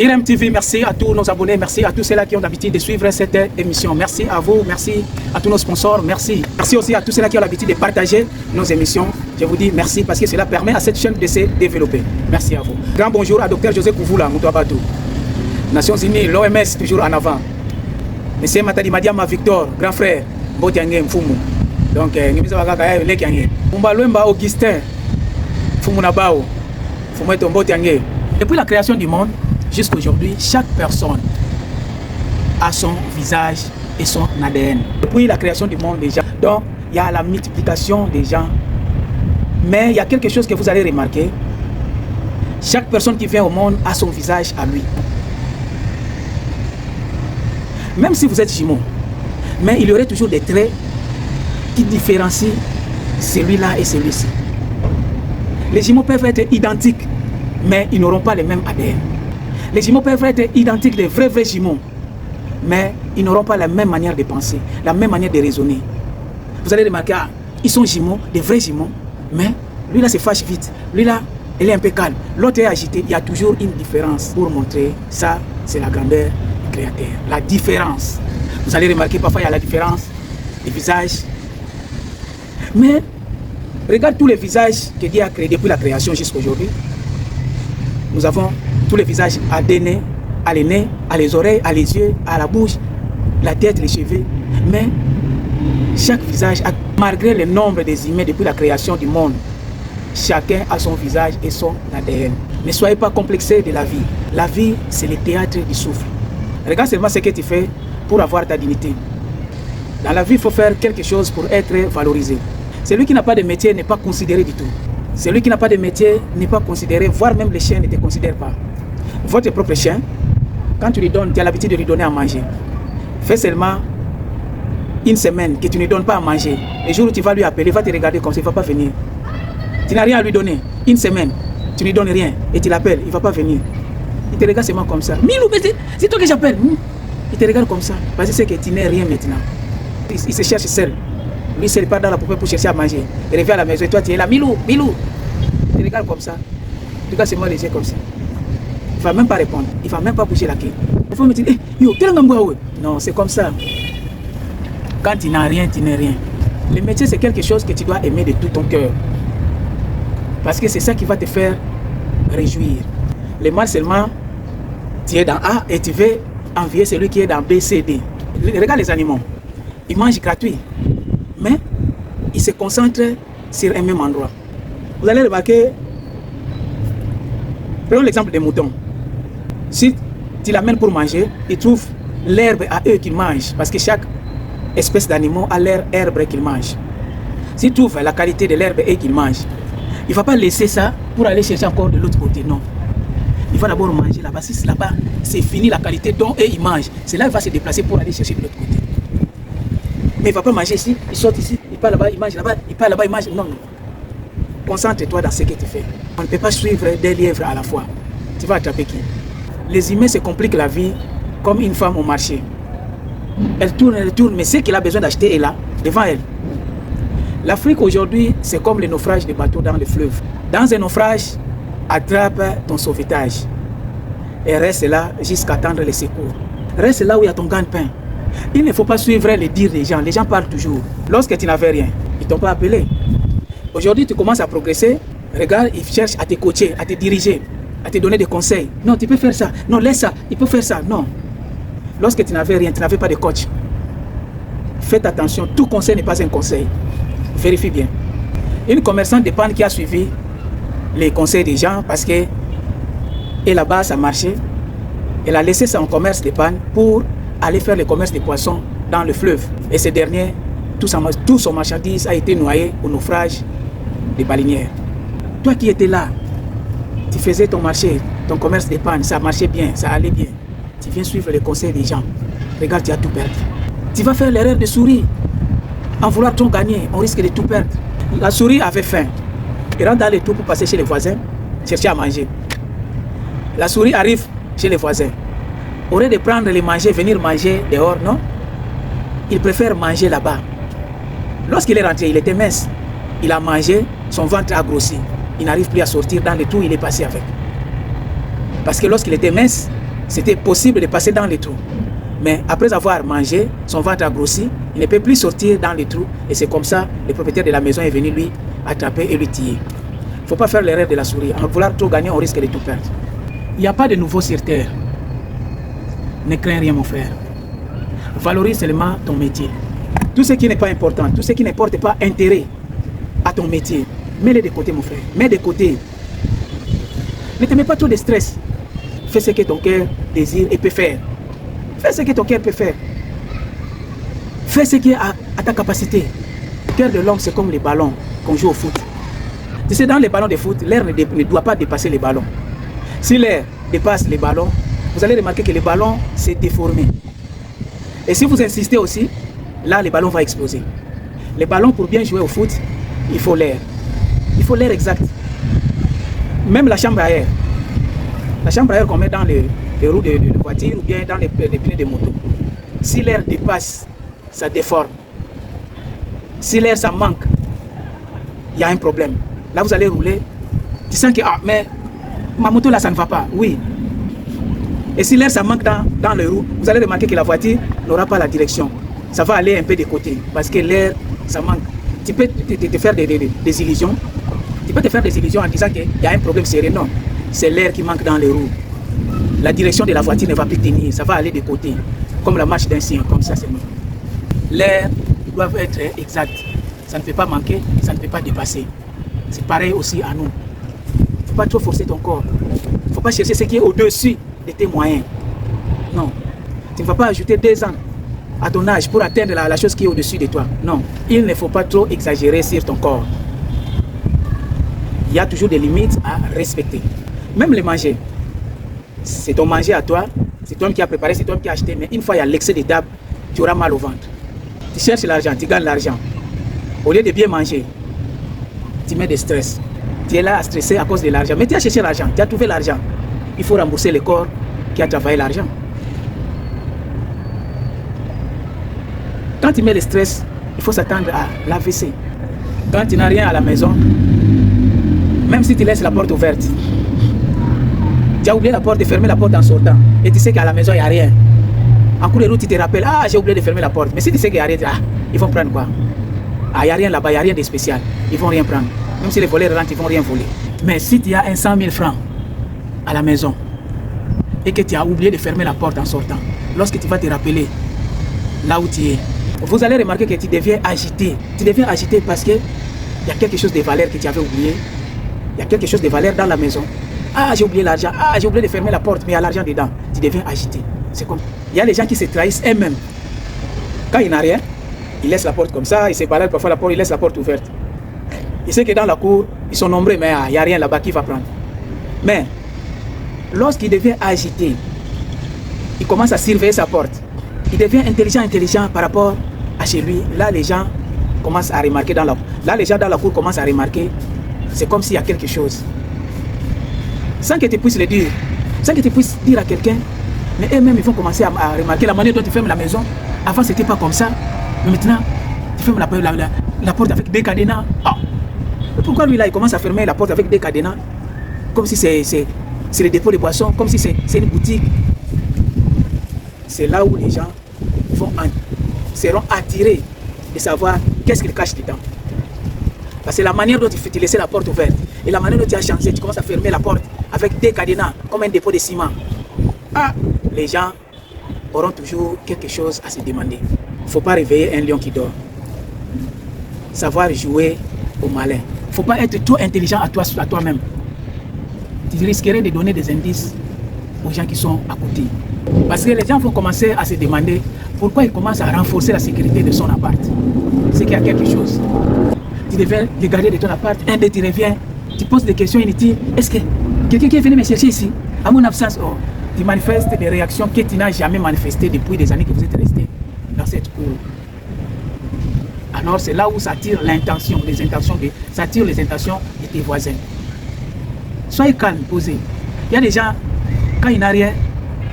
IREM TV, merci à tous nos abonnés, merci à tous ceux-là qui ont l'habitude de suivre cette émission. Merci à vous, merci à tous nos sponsors, merci. Merci aussi à tous ceux-là qui ont l'habitude de partager nos émissions. Je vous dis merci parce que cela permet à cette chaîne de se développer. Merci à vous. Grand bonjour à Dr José Kouvoula, Moutouabadou. Nations Unies, l'OMS toujours en avant. Monsieur Matadi Madiama Victor, grand frère, Mbotiangé Mfumu. Donc, Mbalwemba Augustin, Fumu Nabao, Fumu Mbotiangé. Depuis la création du monde jusqu'à aujourd'hui, chaque personne a son visage et son ADN. Depuis la création du monde déjà, donc il y a la multiplication des gens. Mais il y a quelque chose que vous allez remarquer. Chaque personne qui vient au monde a son visage à lui. Même si vous êtes jumeaux, mais il y aurait toujours des traits qui différencient celui-là et celui-ci. Les jumeaux peuvent être identiques, mais ils n'auront pas les mêmes ADN. Les jumeaux peuvent être identiques, des vrais jumeaux, mais ils n'auront pas la même manière de penser, la même manière de raisonner. Vous allez remarquer, ils sont jumeaux, des vrais jumeaux, mais lui là se fâche vite, lui là, il est un peu calme, l'autre est agité. Il y a toujours une différence pour montrer ça, c'est la grandeur du Créateur. La différence. Vous allez remarquer, parfois il y a la différence des visages. Mais regarde tous les visages que Dieu a créés depuis la création jusqu'à aujourd'hui. Nous avons tous les visages à des nez, à les nez, à les oreilles, à les yeux, à la bouche, la tête, les cheveux. Mais chaque visage, malgré le nombre des humains depuis la création du monde, chacun a son visage et son ADN. Ne soyez pas complexés de la vie. La vie, c'est le théâtre du souffle. Regarde seulement ce que tu fais pour avoir ta dignité. Dans la vie, il faut faire quelque chose pour être valorisé. Celui qui n'a pas de métier n'est pas considéré du tout. Celui qui n'a pas de métier n'est pas considéré, voire même les chiens ne te considèrent pas. Votre propre chien, quand tu lui donnes, tu as l'habitude de lui donner à manger. Fais seulement une semaine que tu ne lui donnes pas à manger. Le jour où tu vas lui appeler, il va te regarder comme ça, il ne va pas venir. Tu n'as rien à lui donner. Une semaine, tu ne lui donnes rien et tu l'appelles, il ne va pas venir. Il te regarde seulement comme ça. Milou, c'est toi que j'appelle. Il te regarde comme ça parce qu'il sait que tu n'es rien maintenant. Il se cherche seul. Lui, il part dans la poubelle pour chercher à manger. Il revient à la maison et toi, tu es là. Milou. Il te regarde comme ça. Tu regardes seulement les yeux comme ça. Il ne va même pas répondre. Il ne va même pas bouger la queue. Il faut me dire, yo, quel est. Non, c'est comme ça. Quand tu n'as rien, tu n'es rien. Le métier, c'est quelque chose que tu dois aimer de tout ton cœur. Parce que c'est ça qui va te faire réjouir. Le mal seulement, tu es dans A et tu veux envier celui qui est dans B, C, D. Regarde les animaux. Ils mangent gratuit. Mais ils se concentrent sur un même endroit. Vous allez remarquer, prenons l'exemple des moutons. Si tu l'amènes pour manger, ils trouvent l'herbe à eux qu'ils mangent. Parce que chaque espèce d'animal a leur herbe qu'ils mangent. S'ils trouvent la qualité de l'herbe et qu'ils mangent, il ne va pas laisser ça pour aller chercher encore de l'autre côté. Non. Il va d'abord manger là-bas. Si là-bas, c'est fini la qualité dont eux ils mangent. C'est là qu'il va se déplacer pour aller chercher de l'autre côté. Mais il ne va pas manger ici, il sort ici, il part là-bas, il mange là-bas, il part là-bas, il mange. Non. Concentre-toi dans ce que tu fais. On ne peut pas suivre des lièvres à la fois. Tu vas attraper qui? Les humains se compliquent la vie comme une femme au marché. Elle tourne, mais ce qu'elle a besoin d'acheter est là, devant elle. L'Afrique aujourd'hui, c'est comme le naufrage des bateaux dans le fleuve. Dans un naufrage, attrape ton sauvetage. Et reste là jusqu'à attendre les secours. Reste là où il y a ton gagne-pain. Il ne faut pas suivre les dires des gens. Les gens parlent toujours. Lorsque tu n'avais rien, ils ne t'ont pas appelé. Aujourd'hui, tu commences à progresser. Regarde, ils cherchent à te coacher, à te diriger, à te donner des conseils. Non, tu peux faire ça. Non, laisse ça. Il peut faire ça. Non. Lorsque tu n'avais rien, tu n'avais pas de coach. Faites attention. Tout conseil n'est pas un conseil. Vérifie bien. Une commerçante de panne qui a suivi les conseils des gens parce que et là-bas, ça marchait. Elle a laissé son commerce de panne pour aller faire le commerce des poissons dans le fleuve. Et ce dernier, tout son marchandise a été noyé au naufrage des baleinières. Toi qui étais là, tu faisais ton marché, ton commerce de panne, ça marchait bien, ça allait bien. Tu viens suivre les conseils des gens. Regarde, tu as tout perdu. Tu vas faire l'erreur de sourire. En vouloir tout gagner, on risque de tout perdre. La souris avait faim. Elle rentre dans les trous pour passer chez les voisins, chercher à manger. La souris arrive chez les voisins. Au lieu de prendre les manger, venir manger dehors, non? Il préfère manger là-bas. Lorsqu'il est rentré, il était mince. Il a mangé, son ventre a grossi. Il n'arrive plus à sortir dans les trous, il est passé avec. Parce que lorsqu'il était mince, c'était possible de passer dans les trous. Mais après avoir mangé, son ventre a grossi, il ne peut plus sortir dans les trous. Et c'est comme ça, le propriétaire de la maison est venu lui attraper et lui tuer. Il ne faut pas faire l'erreur de la souris. En vouloir trop gagner, on risque de tout perdre. Il n'y a pas de nouveau sur terre. Ne crains rien, mon frère. Valorise seulement ton métier. Tout ce qui n'est pas important, tout ce qui ne porte pas intérêt à ton métier, mets-le de côté, mon frère. Mets de côté. Ne te mets pas trop de stress. Fais ce que ton cœur désire et peut faire. Fais ce que ton cœur peut faire. Fais ce qui est à ta capacité. Le cœur de l'homme, c'est comme les ballons qu'on joue au foot. Tu sais, dans les ballons de foot, l'air ne doit pas dépasser les ballons. Si l'air dépasse les ballons, vous allez remarquer que le ballon s'est déformé. Et si vous insistez aussi, là, le ballon va exploser. Les ballons, pour bien jouer au foot, il faut l'air. Il faut l'air exact. Même la chambre à air. La chambre à air qu'on met dans les roues de voiture ou bien dans les pneus de moto. Si l'air dépasse, ça déforme. Si l'air, ça manque, il y a un problème. Là, vous allez rouler. Tu sens que, mais ma moto là, ça ne va pas. Oui. Et si l'air, ça manque dans les roues, vous allez remarquer que la voiture n'aura pas la direction. Ça va aller un peu de côté. Parce que l'air, ça manque. Tu peux te faire des illusions. Tu peux te faire des illusions en disant qu'il y a un problème sérieux. Non. C'est l'air qui manque dans les roues. La direction de la voiture ne va plus tenir. Ça va aller de côté. Comme la marche d'un chien. Comme ça, c'est bon. L'air doit être exact. Ça ne peut pas manquer. Ça ne peut pas dépasser. C'est pareil aussi à nous. Il ne faut pas trop forcer ton corps. Il ne faut pas chercher ce qui est au-dessus de tes moyens. Non. Tu ne vas pas ajouter 2 ans à ton âge pour atteindre la chose qui est au-dessus de toi. Non. Il ne faut pas trop exagérer sur ton corps. Il y a toujours des limites à respecter. Même les manger. C'est ton manger à toi. C'est toi qui as préparé, c'est toi qui as acheté. Mais une fois il y a l'excès de table, tu auras mal au ventre. Tu cherches l'argent, tu gagnes l'argent. Au lieu de bien manger, tu mets des stress. Tu es là à stresser à cause de l'argent. Mais tu as cherché l'argent, tu as trouvé l'argent. Il faut rembourser le corps qui a travaillé l'argent. Quand tu mets le stress, il faut s'attendre à l'AVC. Quand tu n'as rien à la maison, même si tu laisses la porte ouverte, tu as oublié la porte, de fermer la porte en sortant. Et tu sais qu'à la maison, il n'y a rien. En cours de route, tu te rappelles, j'ai oublié de fermer la porte. Mais si tu sais qu'il n'y a rien, ils vont prendre quoi? Il n'y a rien là-bas, il n'y a rien de spécial. Ils ne vont rien prendre. Même si les voleurs rentrent, ils ne vont rien voler. Mais si tu as un 100 000 francs à la maison et que tu as oublié de fermer la porte en sortant, lorsque tu vas te rappeler là où tu es, vous allez remarquer que tu deviens agité. Tu deviens agité parce qu'il y a quelque chose de valeur que tu avais oublié. Il y a quelque chose de valeur dans la maison. J'ai oublié l'argent. J'ai oublié de fermer la porte, mais il y a l'argent dedans. Tu deviens agité. C'est comme... Il y a des gens qui se trahissent eux-mêmes. Quand il n'a rien, il laisse la porte comme ça, il se balade parfois la porte, il laisse la porte ouverte. Il sait que dans la cour, ils sont nombreux, mais il n'y a rien là-bas qui va prendre. Mais, lorsqu'il devient agité, il commence à surveiller sa porte. Il devient intelligent par rapport à chez lui. Là, les gens commencent à remarquer dans la cour. Là, les gens dans la cour commencent à remarquer. C'est comme s'il y a quelque chose. Sans que tu puisses le dire. Sans que tu puisses dire à quelqu'un. Mais eux-mêmes, ils vont commencer à remarquer la manière dont tu fermes la maison. Avant, c'était pas comme ça. Mais maintenant, tu fermes la porte avec des cadenas. Mais pourquoi lui, là, il commence à fermer la porte avec des cadenas? Comme si c'est le dépôt de boissons. Comme si c'est une boutique. C'est là où les gens seront attirés de savoir qu'est-ce qu'ils cachent dedans. Parce que la manière dont tu laissais la porte ouverte et la manière dont tu as changé, tu commences à fermer la porte avec des cadenas, comme un dépôt de ciment. Les gens auront toujours quelque chose à se demander. Il ne faut pas réveiller un lion qui dort. Savoir jouer au malin. Il ne faut pas être trop intelligent à toi-même. Tu risquerais de donner des indices aux gens qui sont à côté. Parce que les gens vont commencer à se demander pourquoi ils commencent à renforcer la sécurité de son appart. C'est qu'il y a quelque chose. Tu devais regarder de ton appart, un de tu reviens, tu poses des questions inutiles. Est-ce que quelqu'un qui est venu me chercher ici, à mon absence, tu manifestes des réactions que tu n'as jamais manifestées depuis des années que vous êtes resté dans cette cour. Alors c'est là où ça attire l'intention, ça attire les intentions de tes voisins. Soyez calme, posez. Il y a des gens, quand il n'a rien,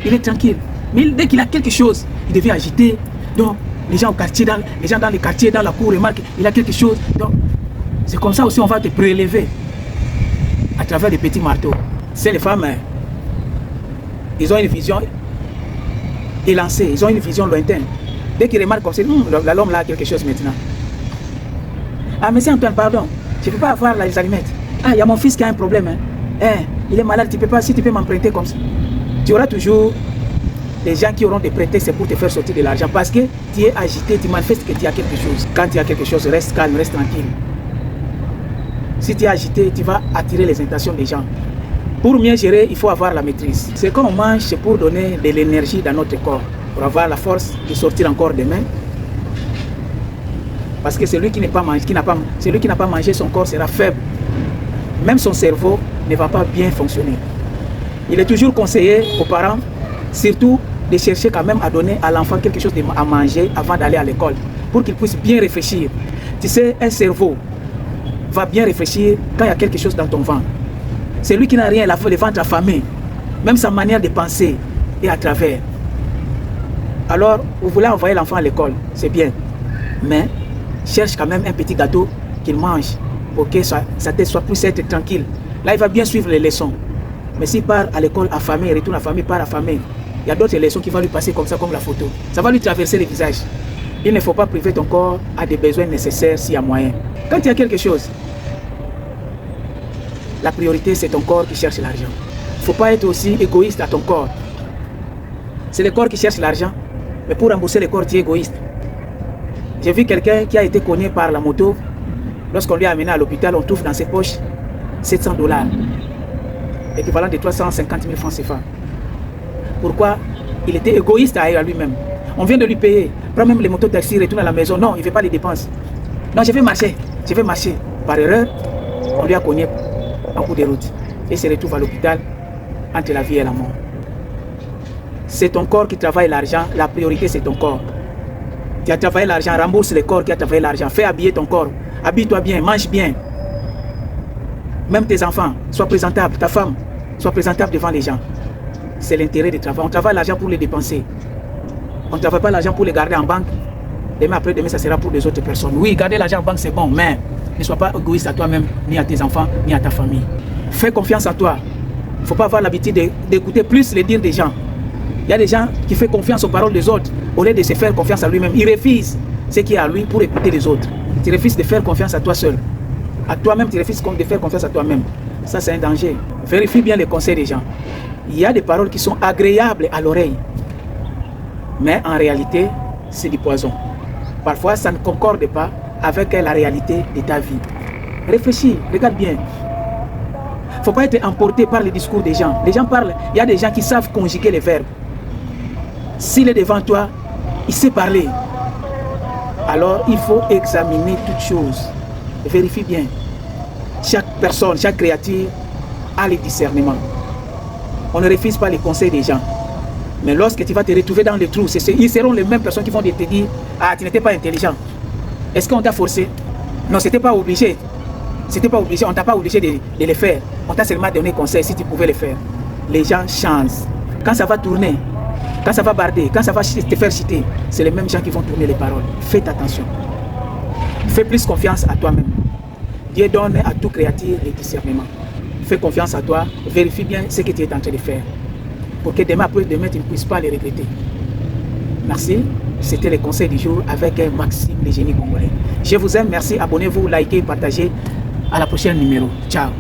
il est tranquille. Mais dès qu'il a quelque chose, il devient agité. Donc, les gens dans les quartiers, dans la cour, remarquent qu'il a quelque chose. Donc, c'est comme ça aussi on va te prélever à travers des petits marteaux. C'est les femmes Ils ont une vision élancée, ils ont une vision lointaine. Dès qu'ils remarquent comme ça, l'homme là a quelque chose maintenant. Ah, mais c'est Antoine, pardon, je ne peux pas avoir les allumettes. Ah, il y a mon fils qui a un problème. Hein. Il est malade, tu peux pas, si tu peux m'emprunter comme ça. Tu auras toujours des gens qui auront des prétextes pour te faire sortir de l'argent parce que tu es agité, tu manifestes que tu as quelque chose. Quand tu as quelque chose, reste calme, reste tranquille. Si tu es agité, tu vas attirer les intentions des gens. Pour mieux gérer, il faut avoir la maîtrise. Ce qu'on mange, c'est pour donner de l'énergie dans notre corps, pour avoir la force de sortir encore demain. Parce que celui qui n'a pas mangé, son corps sera faible. Même son cerveau ne va pas bien fonctionner. Il est toujours conseillé aux parents, surtout de chercher quand même à donner à l'enfant quelque chose à manger avant d'aller à l'école, pour qu'il puisse bien réfléchir. Tu sais, un cerveau va bien réfléchir quand il y a quelque chose dans ton ventre. Celui qui n'a rien, le ventre affamé, même sa manière de penser est à travers. Alors, vous voulez envoyer l'enfant à l'école, c'est bien, mais cherche quand même un petit gâteau qu'il mange pour que sa tête soit plus être tranquille. Là, il va bien suivre les leçons. Mais s'il part à l'école affamé, retourne affamé, part affamé, il y a d'autres leçons qui vont lui passer comme ça, comme la photo. Ça va lui traverser le visage. Il ne faut pas priver ton corps à des besoins nécessaires s'il y a moyen. Quand il y a quelque chose, la priorité, c'est ton corps qui cherche l'argent. Il ne faut pas être aussi égoïste à ton corps. C'est le corps qui cherche l'argent, mais pour rembourser le corps, tu es égoïste. J'ai vu quelqu'un qui a été cogné par la moto. Lorsqu'on lui a amené à l'hôpital, on trouve dans ses poches $700, équivalent de 350 000 francs CFA. Pourquoi? Il était égoïste à lui-même. On vient de lui payer. Prends même les motos taxi, retourne à la maison. Non, il ne fait pas les dépenses. Non, je vais marcher. Par erreur, on lui a cogné en cours de route. Et se retrouve à l'hôpital entre la vie et la mort. C'est ton corps qui travaille l'argent. La priorité, c'est ton corps. Tu as travaillé l'argent, rembourse le corps qui a travaillé l'argent. Fais habiller ton corps. Habille-toi bien, mange bien. Même tes enfants, sois présentable. Ta femme, sois présentable devant les gens. C'est l'intérêt du travail. On travaille l'argent pour les dépenser. On ne travaille pas l'argent pour les garder en banque. Demain après demain, ça sera pour les autres personnes. Oui, garder l'argent en banque, c'est bon, mais ne sois pas égoïste à toi-même, ni à tes enfants, ni à ta famille. Fais confiance en toi. Il ne faut pas avoir l'habitude d'écouter plus les dires des gens. Il y a des gens qui font confiance aux paroles des autres au lieu de se faire confiance à lui-même. Il refuse ce qui est à lui pour écouter les autres. Tu refuses de faire confiance à toi seul. À toi-même, tu refuses de faire confiance à toi-même. Ça, c'est un danger. Vérifie bien les conseils des gens. Il y a des paroles qui sont agréables à l'oreille, mais en réalité, c'est du poison. Parfois, ça ne concorde pas avec la réalité de ta vie. Réfléchis, regarde bien. Il ne faut pas être emporté par les discours des gens. Les gens parlent, il y a des gens qui savent conjuguer les verbes. S'il est devant toi, il sait parler. Alors, il faut examiner toutes choses. Vérifie bien. Chaque personne, chaque créature a le discernement. On ne refuse pas les conseils des gens. Mais lorsque tu vas te retrouver dans les trous, ils seront les mêmes personnes qui vont te dire « Ah, tu n'étais pas intelligent. Est-ce qu'on t'a forcé? Non, c'était pas obligé. C'était pas obligé. On t'a pas obligé de le faire. On t'a seulement donné conseil si tu pouvais le faire. » Les gens changent. Quand ça va tourner, quand ça va barder, quand ça va te faire citer, c'est les mêmes gens qui vont tourner les paroles. Faites attention. Fais plus confiance à toi-même. Dieu donne à tout créature le discernement. Fais confiance à toi. Vérifie bien ce que tu es en train de faire, pour que demain après demain, tu ne puisses pas les regretter. Merci. C'était le conseil du jour avec Maxime, le génie congolais. Je vous aime. Merci. Abonnez-vous, likez, partagez. À la prochaine numéro. Ciao.